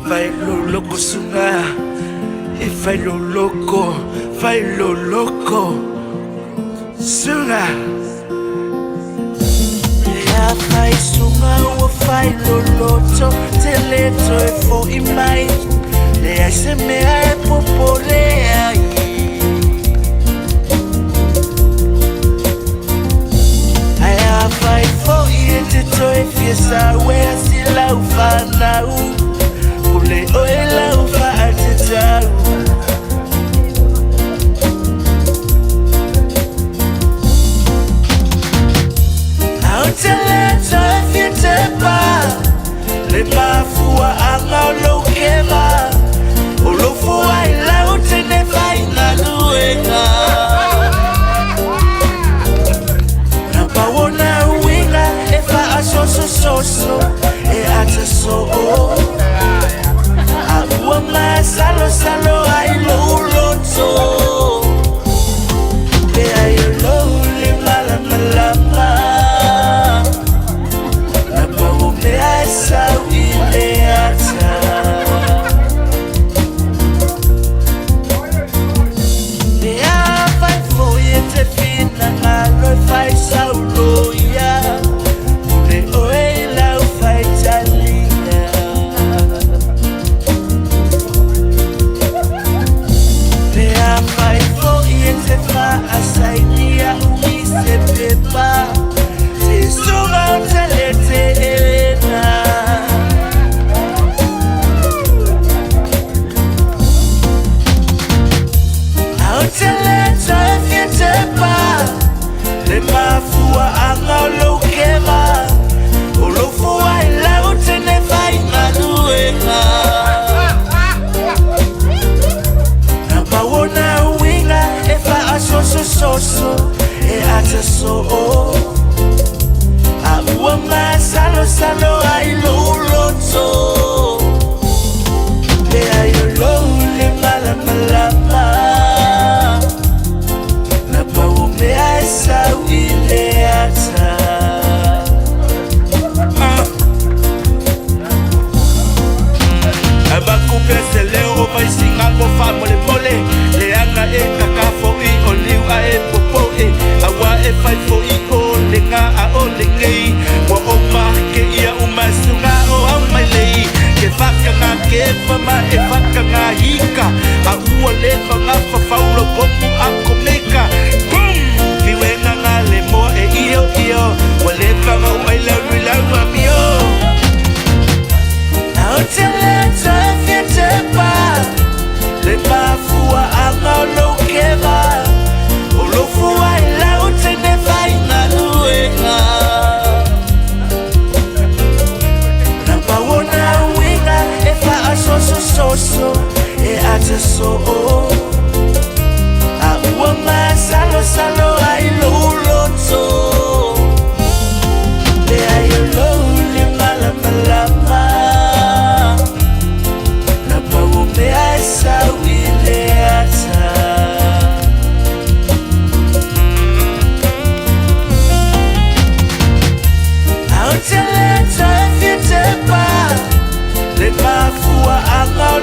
Vai lo loko Suga, e vai lo loko Suga. Ja vai Suga o vai lo loto, te leto e fo I mai, le ai se me ai popole ai. Ai vai fo I te toi fiesa wea si lau whanau. Ule oe lau wha te tau. Au te leto e fia te pā, le mafua a ngau lau kema. O lo fua I lau te ne whai ngā luenga. Na pawona uinga e wha a soso e ata so o. Salo ai lo loto. Pe ai lo le malama. Na pau me ai sau I le ata. Pe a vai foi e te fina ngalo fai sau lo ia. Ule oe lau fai talia. Se fa asainia umi se pepa, se Suga o te lete elena. Au te leto e fia te pā, le mafua a ngau lau kema. O lo fua I lau te ne whai ngā luenga. Na pawona uinga e wha a soso e ata so o. A ua ma salo ai lo loto. Pe ai lo le malama. Na pau me ai sau I le ata. Abaku pese leo vai singa ko fa mole. Le anga e kakafo I o liu a e popo e. Awa e fai fo I o le ngā a o le ngei. Wa o ma ke ia uma Suga o au mai lei. Ke whaka ngā ke whama e whaka ngā hika. A ua le whanga whawhaulo popu a komeka. Boom! Viwenga ngā le moa e io. Wa le whanga o ai lau a mio. Au te leto e fia te pā, le mafua a ngau lau kema. O lo fua I lau te ne whai ngā luenga. Na pawona uinga e wha a soso e ata so o. A ua ma salo ai lo loto. Pe ai lo le malama. Me ai sau I le ata. Au te leto e fia te pā, le mafua a ngau